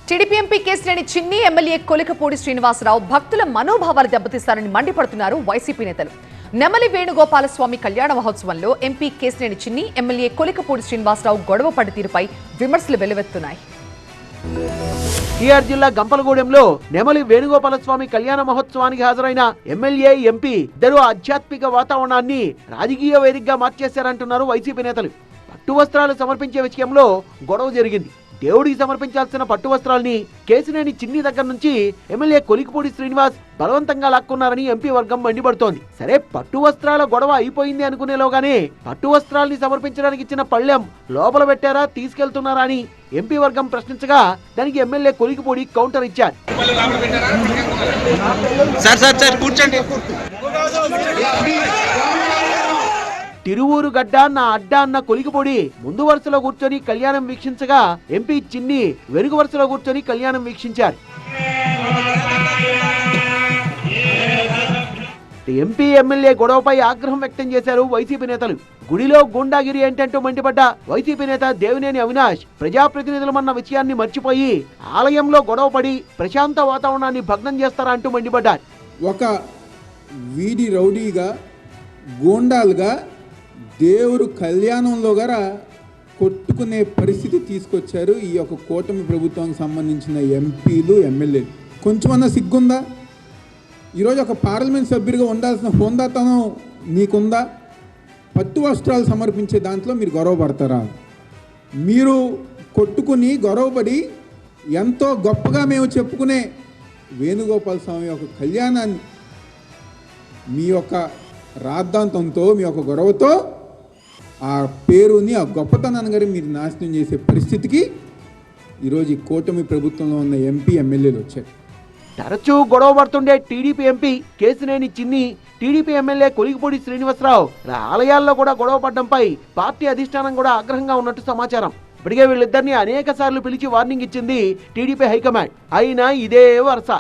TDP MP Kesineni చిన్ని, MLA Kolikapudi Srinivasarao భక్తుల మనోభావాలు దెబ్బతీస్తారని మండిపడుతున్నారు వైసీపీ నేతలు. నెమలి వేణుగోపాలస్వామి కళ్యాణ మహోత్సవంలో ఎంపీ కేశినేని చిన్ని, ఎమ్మెల్యే కొలికపూడి శ్రీనివాసరావు గొడవ పడి తీరుపై విమర్శలు వెల్లువెత్తున్నాయి. టీఆర్ జిల్లా గంపలగూడెంలో నెమలి వేణుగోపాలస్వామి కళ్యాణ మహోత్సవానికి హాజరైన ఎమ్మెల్యే, ఎంపీ ఇద్దరు ఆధ్యాత్మిక వాతావరణాన్ని రాజకీయ వేదికగా మార్చేశారంటున్నారు వైసీపీ నేతలు. పట్టు వస్త్రాలు సమర్పించే విషయంలో గొడవ జరిగింది. దేవుడికి సమర్పించాల్సిన పట్టు వస్త్రాల్ని కేశినేని చిన్ని దగ్గర నుంచి ఎమ్మెల్యే కొలికపూడి శ్రీనివాస్ బలవంతంగా లాక్కున్నారని ఎంపీ వర్గం మండిపడుతోంది. సరే, పట్టు వస్త్రాల గొడవ అయిపోయింది అనుకునేలోగానే పట్టు వస్త్రాల్ని సమర్పించడానికి ఇచ్చిన పళ్ళెం లోపల పెట్టారా, తీసుకెళ్తున్నారా అని ఎంపీ వర్గం ప్రశ్నించగా దానికి ఎమ్మెల్యే కొలికపూడి కౌంటర్ ఇచ్చారు. తిరువూరు గడ్డ నా అడ్డ అన్న కొలికపొడి ముందు వరుసలో కూర్చొని కళ్యాణం వీక్షించగా ఎంపీ చిన్ని వెనుక వరుసలో కూర్చొని కళ్యాణం వీక్షించారు. ఎంపీ, ఎమ్మెల్యే గొడవపై ఆగ్రహం వ్యక్తం చేశారు వైసీపీ నేతలు. గుడిలో గూండాగిరి ఏంటంటూ మండిపడ్డ వైసీపీ నేత దేవినేని అవినాష్ ప్రజాప్రతినిధులమన్న విషయాన్ని మర్చిపోయి ఆలయంలో గొడవపడి ప్రశాంత వాతావరణాన్ని భగ్నం చేస్తారా అంటూ మండిపడ్డారు. ఒక వీధి రౌడీగా, గూండాలుగా దేవుడు కళ్యాణంలో గారా కొట్టుకునే పరిస్థితి తీసుకొచ్చారు ఈ యొక్క కూటమి ప్రభుత్వానికి సంబంధించిన ఎంపీలు, ఎమ్మెల్యేలు. కొంచెమన్నా సిగ్గుందా? ఈరోజు ఒక పార్లమెంట్ సభ్యుడిగా ఉండాల్సిన హోందాతనం నీకుందా? పట్టు వస్త్రాలు సమర్పించే దాంట్లో మీరు గొడవపడతారా? మీరు కొట్టుకుని గొడవపడి ఎంతో గొప్పగా మేము చెప్పుకునే వేణుగోపాల స్వామి యొక్క కళ్యాణాన్ని మీ యొక్క రాద్ధాంతంతో, మీ యొక్క గొడవతో ఆ పేరుని, ఆ గొప్పతనాన్ని గారి మీరు నాశనం చేసే పరిస్థితికి ఈరోజు ఈ కూటమి ప్రభుత్వంలో ఉన్న ఎంపీ, ఎమ్మెల్యేలు వచ్చారు. తరచూ గొడవ పడుతుండే టీడీపీ ఎంపీ కేశినేని చిన్ని, టీడీపీ ఎమ్మెల్యే కొలికపూడి శ్రీనివాసరావు ఆలయాల్లో కూడా గొడవ పడడంపై పార్టీ అధిష్టానం కూడా ఆగ్రహంగా ఉన్నట్టు సమాచారం. ఇప్పటికే వీళ్ళిద్దరిని అనేక సార్లు పిలిచి వార్నింగ్ ఇచ్చింది టీడీపీ హైకమాండ్. అయినా ఇదే వరుస.